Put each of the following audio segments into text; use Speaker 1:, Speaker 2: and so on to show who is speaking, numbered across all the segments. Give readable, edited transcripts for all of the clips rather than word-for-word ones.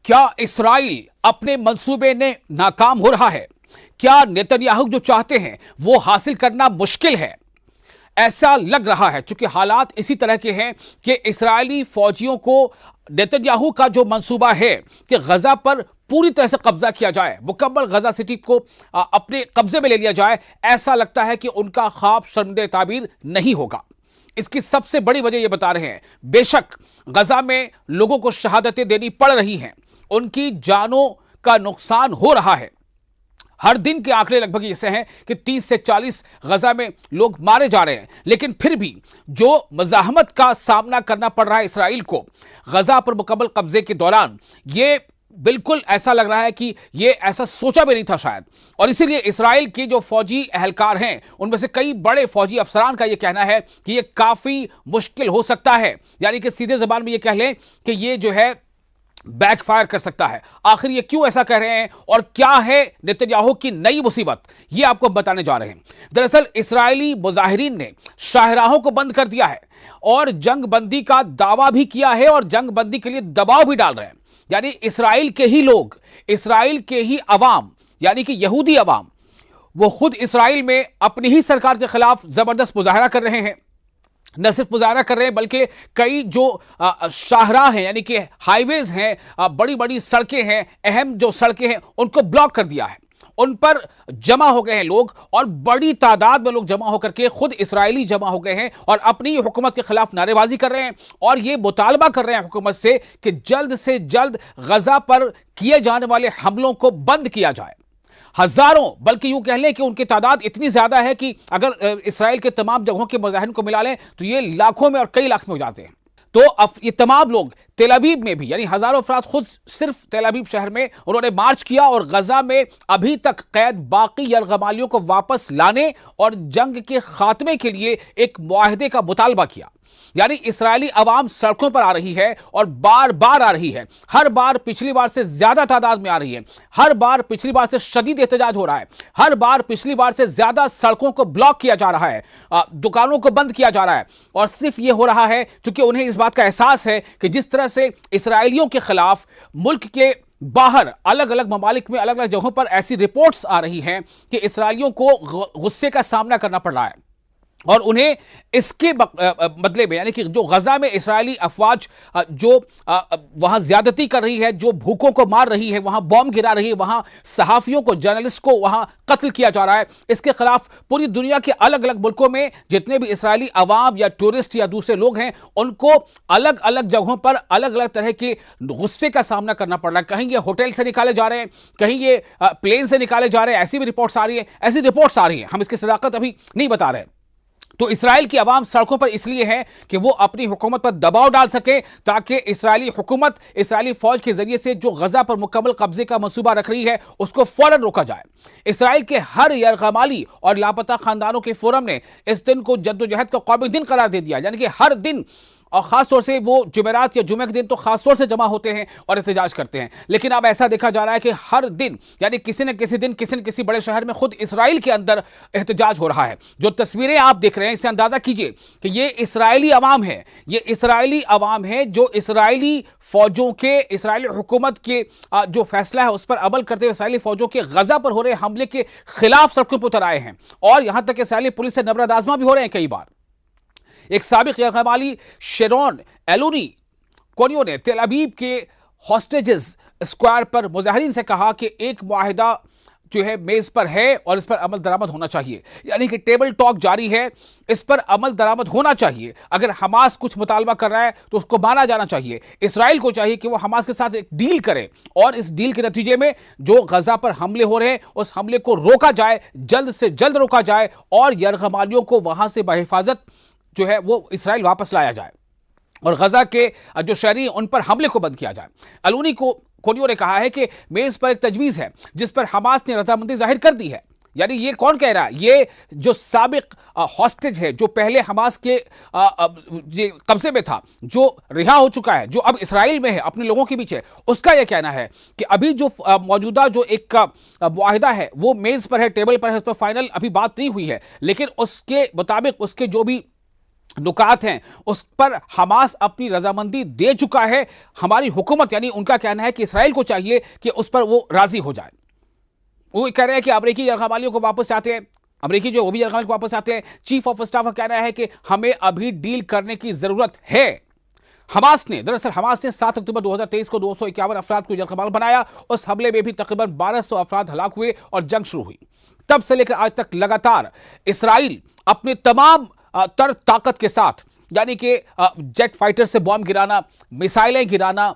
Speaker 1: क्या इस्राइल अपने मंसूबे ने नाकाम हो रहा है? क्या नेतन्याहू जो चाहते हैं वो हासिल करना मुश्किल है? ऐसा लग रहा है क्योंकि हालात इसी तरह के हैं कि इस्राएली फौजियों को नेतन्याहू का जो मंसूबा है कि गजा पर पूरी तरह से कब्जा किया जाए, मुकम्मल गजा सिटी को अपने कब्जे में ले लिया जाए, ऐसा लगता है कि उनका ख्वाब शर्मदे ताबीर नहीं होगा। इसकी सबसे बड़ी वजह यह बता रहे हैं, बेशक गजा में लोगों को शहादतें देनी पड़ रही हैं, उनकी जानों का नुकसान हो रहा है। हर दिन के आंकड़े लगभग ऐसे हैं कि 30 से 40 गजा में लोग मारे जा रहे हैं, लेकिन फिर भी जो मज़ाहमत का सामना करना पड़ रहा है इसराइल को गजा पर मुकम्मल कब्जे के दौरान, ये बिल्कुल ऐसा लग रहा है कि ये ऐसा सोचा भी नहीं था शायद। और इसीलिए इसराइल के जो फौजी एहलकार हैं उनमें से कई बड़े फौजी अफसरान का ये कहना है कि ये काफ़ी मुश्किल हो सकता है, यानी कि सीधे ज़बान में ये कह लें कि ये जो है बैकफायर कर सकता है। आखिर ये क्यों ऐसा कह रहे हैं और क्या है नेतन्याहू की नई मुसीबत, ये आपको हम बताने जा रहे हैं। दरअसल इस्राएली मुजाहिरीन ने शाहराहों को बंद कर दिया है और जंग बंदी का दावा भी किया है और जंग बंदी के लिए दबाव भी डाल रहे हैं। यानी इसराइल के ही लोग, इसराइल के ही अवाम, यानी कि यहूदी अवाम, वो खुद इसराइल में अपनी ही सरकार के खिलाफ जबरदस्त मुजाहरा कर रहे हैं। न सिर्फ मुजाहरा कर रहे हैं बल्कि कई जो शाहराह हैं, यानी कि हाईवेज हैं, बड़ी बड़ी सड़कें हैं, अहम जो सड़कें हैं, उनको ब्लॉक कर दिया है। उन पर जमा हो गए हैं लोग और बड़ी तादाद में लोग जमा होकर के खुद इसराइली जमा हो गए हैं और अपनी हुकूमत के खिलाफ नारेबाजी कर रहे हैं और ये मुतालबा कर रहे हैं हुकूमत से कि जल्द से जल्द गजा पर किए जाने वाले हमलों को बंद किया जाए। हजारों, बल्कि यूं कह लें कि उनकी तादाद इतनी ज्यादा है कि अगर इसराइल के तमाम जगहों के मुजाहिरीन को मिला लें तो ये लाखों में और कई लाख में हो जाते हैं। तो अब ये तमाम लोग तेल अवीव में भी, यानी हजारों अफराद खुद सिर्फ तेल अवीव शहर में उन्होंने मार्च किया और गजा में अभी तक कैद बाकी यरगमालियों को वापस लाने और जंग के खात्मे के लिए एक मुआहदे का मुतालबा किया। यानी इसराइली अवाम सड़कों पर आ रही है और बार बार आ रही है, हर बार पिछली बार से ज्यादा तादाद में आ रही है, हर बार पिछली बार से शदीद एहतजाज हो रहा है, हर बार पिछली बार से ज्यादा सड़कों को ब्लॉक किया जा रहा है, दुकानों को बंद किया जा रहा है। और सिर्फ यह हो रहा है क्योंकि उन्हें इस बात का एहसास है कि जिस तरह से इसराइलियों के खिलाफ मुल्क के बाहर अलग अलग ममालिक में अलग अलग जगहों पर ऐसी रिपोर्ट्स आ रही हैं कि इसराइलियों को गुस्से का सामना करना पड़ रहा है और उन्हें इसके बदले में, यानी कि जो गजा में इसराइली अफवाज जो वहां ज्यादती कर रही है, जो भूखों को मार रही है, वहां बॉम्ब गिरा रही है, वहां सहाफियों को, जर्नलिस्ट को वहां कत्ल किया जा रहा है, इसके खिलाफ पूरी दुनिया के अलग अलग मुल्कों में जितने भी इसराइली अवाम या टूरिस्ट या दूसरे लोग हैं उनको अलग अलग जगहों पर अलग अलग तरह के गुस्से का सामना करना पड़ रहा है। कहीं ये होटल से निकाले जा रहे हैं, कहीं ये प्लेन से निकाले जा रहे हैं, ऐसी भी रिपोर्ट्स आ रही है, ऐसी रिपोर्ट्स आ रही है, हम इसकी सदाकत अभी नहीं बता रहे। तो इसराइल की आवाम सड़कों पर इसलिए है कि वो अपनी हुकूमत पर दबाव डाल सके ताकि इसराइली हुकूमत इसराइली फौज के जरिए से जो गजा पर मुकम्मल कब्जे का मंसूबा रख रही है उसको फौरन रोका जाए। इसराइल के हर यरगमाली और लापता खानदानों के फोरम ने इस दिन को जद्दोजहद का कौमी दिन करार दे दिया, यानी कि हर दिन, और खासतौर से वो जुमेरात या जुमे के दिन तो खासतौर से जमा होते हैं और एहतजाज करते हैं। लेकिन अब ऐसा देखा जा रहा है कि हर दिन, यानी किसी न किसी दिन किसी न किसी बड़े शहर में खुद इसराइल के अंदर एहतजाज हो रहा है। जो तस्वीरें आप देख रहे हैं इससे अंदाजा कीजिए कि ये इसराइली अवाम है, ये इसराइली अवाम है जो इसराइली फौजों के, इसराइली हुकूमत के जो फैसला है उस पर अमल करते हुए इसराइली फौजों के गजा पर हो रहे हमले के खिलाफ सड़कों पर उतर आए हैं और यहां तक इसराइली पुलिस से नबरद आजमा भी हो रहे हैं कई बार। एक साबिक यरगमाली शेरोन एलोनी कोनियो ने तेल अवीव के हॉस्टेजेस स्क्वायर पर मुजाहिरीन से कहा कि एक मुआहिदा जो है मेज पर है और इस पर अमल दरामद होना चाहिए, यानी कि टेबल टॉक जारी है, इस पर अमल दरामद होना चाहिए। अगर हमास कुछ मुतालबा कर रहा है तो उसको माना जाना चाहिए। इसराइल को चाहिए कि वो हमास के साथ एक डील करे और इस डील के नतीजे में जो गजा पर हमले हो रहे हैं उस हमले को रोका जाए, जल्द से जल्द रोका जाए और यरगमालियों को वहां से बहिफाजत जो है वो इसराइल वापस लाया जाए और गजा के जो शहरी उन पर हमले को बंद किया जाए। अलूनी को कोनियो ने कहा है कि मेज पर एक तजवीज़ है जिस पर हमास ने रजामंदी जाहिर कर दी है। यानी ये कौन कह रहा है? ये जो साबिक हॉस्टेज है, जो पहले हमास के कब्जे में था, जो रिहा हो चुका है, जो अब इसराइल में है, अपने लोगों के बीच है, उसका यह कहना है कि अभी जो मौजूदा जो एक मुआहिदा है वो मेज पर है, टेबल पर है, उस पर फाइनल अभी बात नहीं हुई है, लेकिन उसके मुताबिक उसके जो भी नुकात हैं उस पर हमास अपनी रजामंदी दे चुका है। हमारी हुकूमत यानी उनका कहना है कि इसराइल को चाहिए कि उस पर वो राजी हो जाए। वो कह रहे हैं कि अमेरिकी यरगमालियों को वापस आते हैं, अमेरिकी जो वो भी यरगमालियों को वापस आते हैं। चीफ ऑफ स्टाफ का कहना है कि हमें अभी डील करने की जरूरत है। दरअसल हमास ने 7 अक्टूबर 2023 को 251 अफराद को यरगमाल बनाया। उस हमले में भी तकरीबन 1200 अफराद हलाक हुए और जंग शुरू हुई। तब से लेकर आज तक लगातार इसराइल अपने तमाम तर ताकत के साथ यानी कि जेट फाइटर से बॉम्ब गिराना, मिसाइलें गिराना,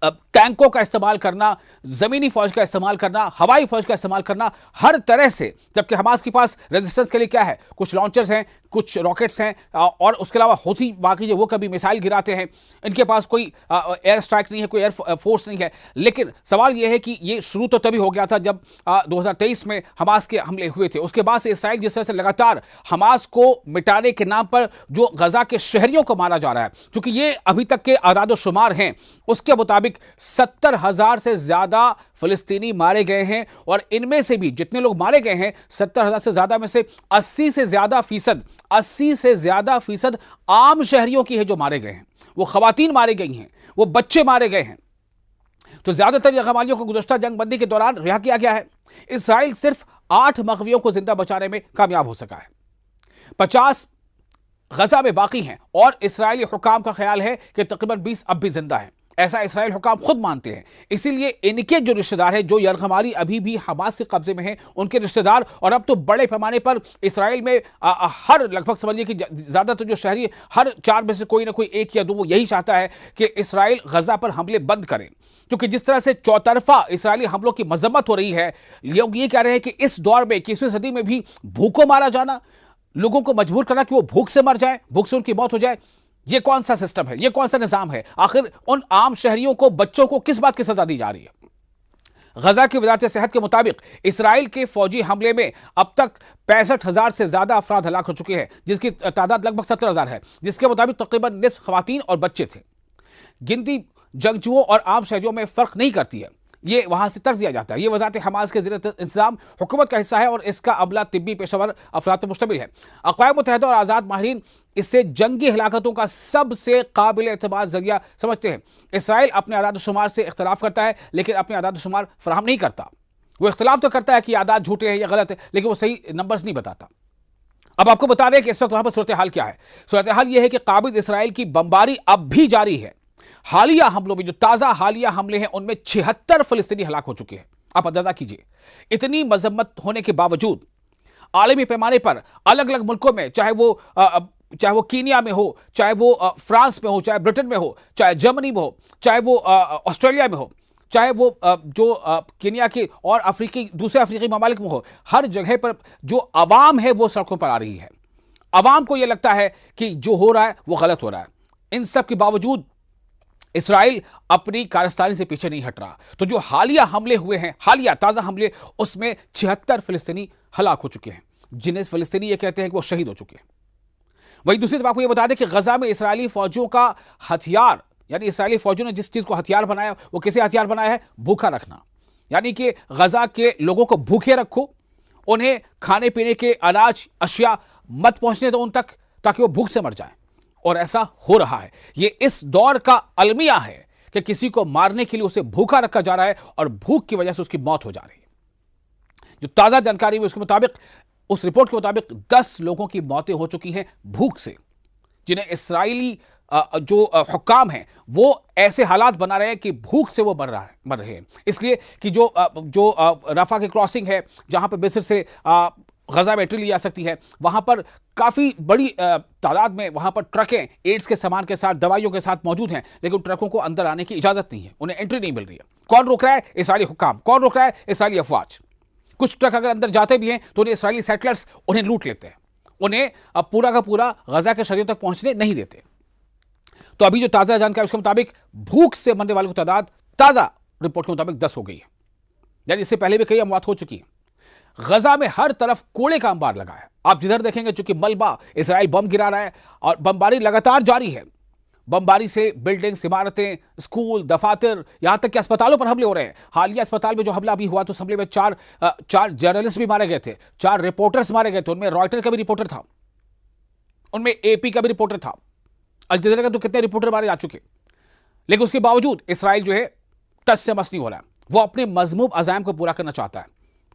Speaker 1: टैंकों का इस्तेमाल करना, जमीनी फौज का इस्तेमाल करना, हवाई फौज का इस्तेमाल करना, हर तरह से। जबकि हमास के पास रेजिस्टेंस के लिए क्या है, कुछ लॉन्चर्स हैं, कुछ रॉकेट्स हैं और उसके अलावा हौसी बाकी जो वो कभी मिसाइल गिराते हैं। इनके पास कोई एयर स्ट्राइक नहीं है, कोई एयर फोर्स नहीं है। लेकिन सवाल यह है कि ये शुरू तो तभी हो गया था जब 2023 में हमास के हमले हुए थे। उसके बाद से इसराइल जिस तरह से लगातार हमास को मिटाने के नाम पर जो गजा के शहरियों को मारा जा रहा है, क्योंकि ये अभी तक के आदाद-ओ-शुमार हैं, उसके मुताबिक 70,000 से ज्यादा फिलिस्तीनी मारे गए हैं। और इनमें से भी जितने लोग मारे गए हैं 70,000 से ज्यादा में से 80 से ज्यादा फीसद आम शहरियों की है जो मारे गए हैं। वो खवातीन मारे गई हैं, वो बच्चे मारे गए हैं। तो ज्यादातर यरगमालियों को गुज़श्ता जंग बंदी के दौरान रिहा किया गया है। इसराइल सिर्फ 8 मग़वियों को जिंदा बचाने में कामयाब हो सका है। 50 गजा में बाकी हैं और इसराइली हुकाम का ख्याल है कि तकरीबन 20 अब भी जिंदा हैं। ऐसा इसराइल हुकाम खुद मानते हैं। इसीलिए इनके जो रिश्तेदार हैं, जो यरगमाली अभी भी हमास के कब्जे में हैं, उनके रिश्तेदार और अब तो बड़े पैमाने पर इसराइल में हर लगभग समझिए कि ज्यादातर जो शहरी हर 4 में से कोई ना कोई 1 या 2 वो यही चाहता है कि इसराइल गजा पर हमले बंद करें। क्योंकि जिस तरह से चौतरफा इसराइली हमलों की मजम्मत हो रही है, लोग ये कह रहे हैं कि इस दौर में 21वीं सदी में भी भूखों मारा जाना, लोगों को मजबूर करना कि वो भूख से मर जाए, भूख से उनकी मौत हो जाए, ये कौन सा सिस्टम है, ये कौन सा निजाम है? आखिर उन आम शहरियों को, बच्चों को किस बात की सजा दी जा रही है? गजा की वजारत सेहत के मुताबिक इसराइल के फौजी हमले में अब तक 65,000 से ज्यादा अफराद हलाक हो चुके हैं, जिसकी तादाद लगभग 70,000 है, जिसके मुताबिक तकरीबन निस्फ खवातीन और बच्चे थे। गिनती जंगजुओं और आम शहरियों में फर्क नहीं करती है, ये वहां से तर्क दिया जाता है। ये वजारत हमास के ज़ेर इंतज़ाम हुकूमत का हिस्सा है और इसका अमला तिब्बी पेशेवर अफराद पर मुश्तमिल है। अक़वाम मुत्तहिदा और आज़ाद माहिरीन इससे जंगी हिलाकतों का सबसे काबिल एतमाद जरिया समझते हैं। इसराइल अपने आदाद-ओ-शुमार से इख्तलाफ करता है, लेकिन अपने आदाद-ओ-शुमार फराहम नहीं करता। वो इख्तलाफ तो करता है कि आदाद झूठे हैं या गलत है, लेकिन वो सही नंबर्स नहीं बताता। अब आपको बता रहे हैं कि इस वक्त वहां पर सूरत हाल क्या है। सूरत हाल यह है कि काबिज इसराइल की बमबारी अब भी जारी है। हालिया हमलों में, जो ताजा हालिया हमले हैं, उनमें 76 फिलिस्तीनी हलाक हो चुके हैं। आप अंदाजा कीजिए, इतनी मजम्मत होने के बावजूद आलमी पैमाने पर अलग अलग मुल्कों में, चाहे वो कीनिया में हो, चाहे वो फ्रांस में हो, चाहे ब्रिटेन में हो, चाहे जर्मनी में हो, चाहे वो ऑस्ट्रेलिया में हो, चाहे वो जो कीनिया के और दूसरे अफ्रीकी ममालिक में हो, हर जगह पर जो आवाम है वो सड़कों पर आ रही है। आवाम को यह लगता है कि जो हो रहा है वो गलत हो रहा है। इन सब के बावजूद इसराइल अपनी कारस्तानी से पीछे नहीं हट रहा। तो जो हालिया हमले हुए हैं, हालिया ताजा हमले, उसमें 76 फिलिस्तीनी हलाक हो चुके हैं, जिन्हें फिलिस्तीनी ये कहते हैं कि वो शहीद हो चुके हैं। वहीं दूसरी तरफ आपको ये बता दें कि गजा में इसराइली फौजियों का हथियार, यानी इसराइली फौजियों ने जिस चीज को हथियार बनाया, वो किसे हथियार बनाया है? भूखा रखना। यानी कि गजा के लोगों को भूखे रखो, उन्हें खाने पीने के अनाज अशिया मत पहुंचने दो उन तक, ताकि वो भूख से मर जाए। और ऐसा हो रहा है। ये इस दौर का अलमिया है कि किसी को मारने के लिए उसे भूखा रखा जा रहा है और भूख की वजह से उसकी मौत हो जा रही है। जो ताजा जानकारी है उसके मुताबिक, उस रिपोर्ट के मुताबिक 10 लोगों की मौतें हो चुकी हैं भूख से, जिन्हें इसराइली जो हुक्काम हैं वो ऐसे हालात बना रहे हैं कि भूख से वो मर रहे हैं। इसलिए कि जो रफा की क्रॉसिंग है, जहां पर मिस्र से गजा में एंट्री ली जा सकती है, वहां पर काफी बड़ी तादाद में वहां पर ट्रकें एड्स के सामान के साथ, दवाइयों के साथ मौजूद हैं, लेकिन ट्रकों को अंदर आने की इजाजत नहीं है, उन्हें एंट्री नहीं मिल रही है। कौन रोक रहा है? इसराइली हुक्काम। कौन रोक रहा है? इसराइली अफवाज। कुछ ट्रक अगर अंदर जाते भी हैं तो उन्हें इसराइली सेटलर्स उन्हें लूट लेते हैं, उन्हें अब पूरा का पूरा गजा के शहरियों तक पहुंचने नहीं देते। तो अभी जो ताजा जानकारी उसके मुताबिक भूख से मरने वालों की तादाद ताजा रिपोर्ट के मुताबिक 10 हो गई है, यानी इससे पहले भी कई अमवात हो चुकी है। गजा में हर तरफ कूड़े का अंबार लगा है। आप जिधर देखेंगे, चूंकि मलबा, इसराइल बम गिरा रहा है और बमबारी लगातार जारी है। बमबारी से बिल्डिंग्स, इमारतें, स्कूल, दफातर, यहां तक कि अस्पतालों पर हमले हो रहे हैं। हालिया अस्पताल में जो हमला अभी हुआ, तो उस हमले में चार जर्नलिस्ट भी मारे गए थे, 4 रिपोर्टर्स मारे गए थे, उनमें रॉयटर का भी रिपोर्टर था। उनमें एपी का भी रिपोर्टर था, अल जज़ीरा का तो कितने रिपोर्टर मारे जा चुके, लेकिन उसके बावजूद इसराइल जो है टस से मस नहीं हो रहा है। वो अपने मजमूम अज़ाइम को पूरा करना चाहता है,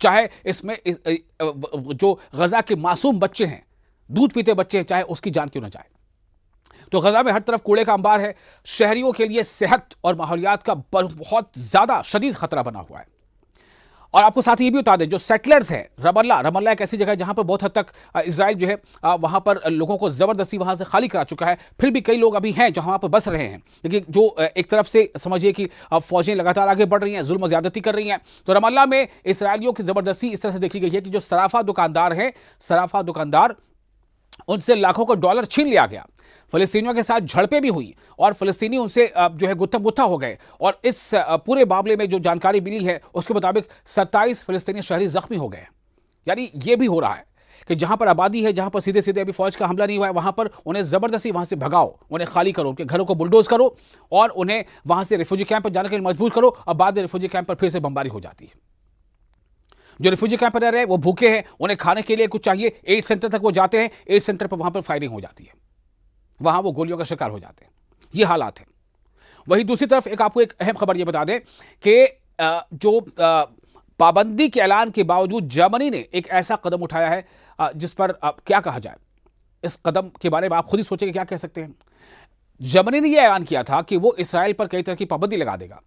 Speaker 1: चाहे इसमें जो गजा के मासूम बच्चे हैं, दूध पीते बच्चे हैं, चाहे उसकी जान क्यों ना जाए। तो गजा में हर तरफ कूड़े का अंबार है। शहरियों के लिए सेहत और माहौलियात का बहुत ज्यादा शदीद खतरा बना हुआ है। और आपको साथ ही ये भी बता दें, जो सेटलर्स हैं, रमल्ला एक ऐसी जगह है जहां पर बहुत हद तक इजराइल जो है वहां पर लोगों को जबरदस्ती वहां से खाली करा चुका है। फिर भी कई लोग अभी हैं जो वहां पर बस रहे हैं, लेकिन जो एक तरफ से समझिए कि फौजें लगातार आगे बढ़ रही हैं, जुल्म ज्यादती कर रही हैं। तो रमल्ला में इसराइलियों की जबरदस्ती इस तरह से देखी गई है कि जो सराफा दुकानदार उनसे लाखों का डॉलर छीन लिया गया। फिलिस्तीनियों के साथ झड़पें भी हुई और फिलिस्तीनी उनसे जो है गुत्था हो गए। और इस पूरे मामले में जो जानकारी मिली है उसके मुताबिक 27 फिलिस्तीनी शहरी जख्मी हो गए। यानी ये भी हो रहा है कि जहां पर आबादी है, जहां पर सीधे सीधे अभी फौज का हमला नहीं हुआ है, वहां पर उन्हें जबरदस्ती वहां से भगाओ, उन्हें खाली करो, उनके घरों को बुलडोज करो और उन्हें वहां से रिफ्यूजी कैंप पर जाने के लिए मजबूर करो। और बाद में रिफ्यूजी कैंप पर फिर से बमबारी हो जाती है। जो रिफ्यूजी कैंप पर रह रहे हैं वो भूखे हैं, उन्हें खाने के लिए कुछ चाहिए, एड सेंटर तक वो जाते हैं, एड सेंटर पर वहां पर फायरिंग हो जाती है, वहां वो गोलियों का शिकार हो जाते हैं। ये हालात हैं। वहीं दूसरी तरफ आपको एक अहम खबर ये बता दें कि जो पाबंदी के ऐलान के बावजूद जर्मनी ने एक ऐसा कदम उठाया है जिस पर क्या कहा जाए। इस कदम के बारे में आप खुद ही सोचेंगे क्या कह सकते हैं। जर्मनी ने यह ऐलान किया था कि वो इसराइल पर कई तरह की पाबंदी लगा देगा।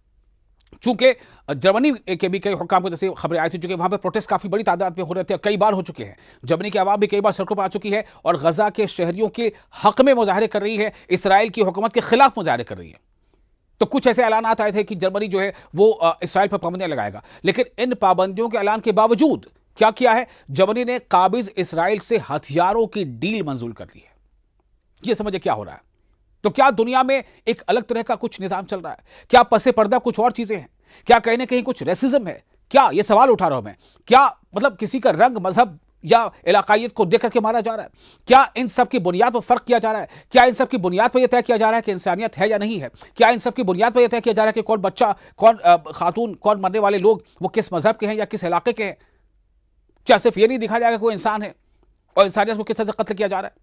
Speaker 1: चूंकि जर्मनी के भी कई हुक्काम को जैसे खबरें आई थी, चूंकि वहां पर प्रोटेस्ट काफी बड़ी तादाद में हो रहे थे, कई बार हो चुके हैं। जर्मनी की आवाम भी कई बार सड़कों पर आ चुकी है और गजा के शहरियों के हक में मुजाहरे कर रही है, इसराइल की हुकूमत के खिलाफ मुजाहरे कर रही है। तो कुछ ऐसे ऐलानात आए थे कि जर्मनी जो है वो इसराइल पर पाबंदियां लगाएगा, लेकिन इन पाबंदियों के ऐलान के बावजूद क्या किया है, जर्मनी ने काबिज इसराइल से हथियारों की डील मंजूर कर ली है। यह समझे क्या हो रहा है। तो क्या दुनिया में एक अलग तरह का कुछ निजाम चल रहा है? क्या पसे पर्दा कुछ और चीजें हैं? क्या कहीं ना कहीं कुछ रेसिज्म है? क्या ये सवाल उठा रहा हूं मैं, क्या मतलब किसी का रंग, मजहब या इलाकायत को देख करके मारा जा रहा है? क्या इन सब की बुनियाद पर फर्क किया जा रहा है? क्या इन सब की बुनियाद पर यह तय किया जा रहा है कि इंसानियत है या नहीं है? क्या इन सब की बुनियाद पर यह तय किया जा रहा है कि कौन बच्चा, कौन खातून, कौन मरने वाले लोग वो किस मजहब के हैं या किस इलाके के हैं? क्या सिर्फ ये नहीं दिखा जाएगा कोई इंसान है और इंसानियत को किस तरह से कत्ल किया जा रहा है?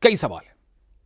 Speaker 1: कई सवाल है।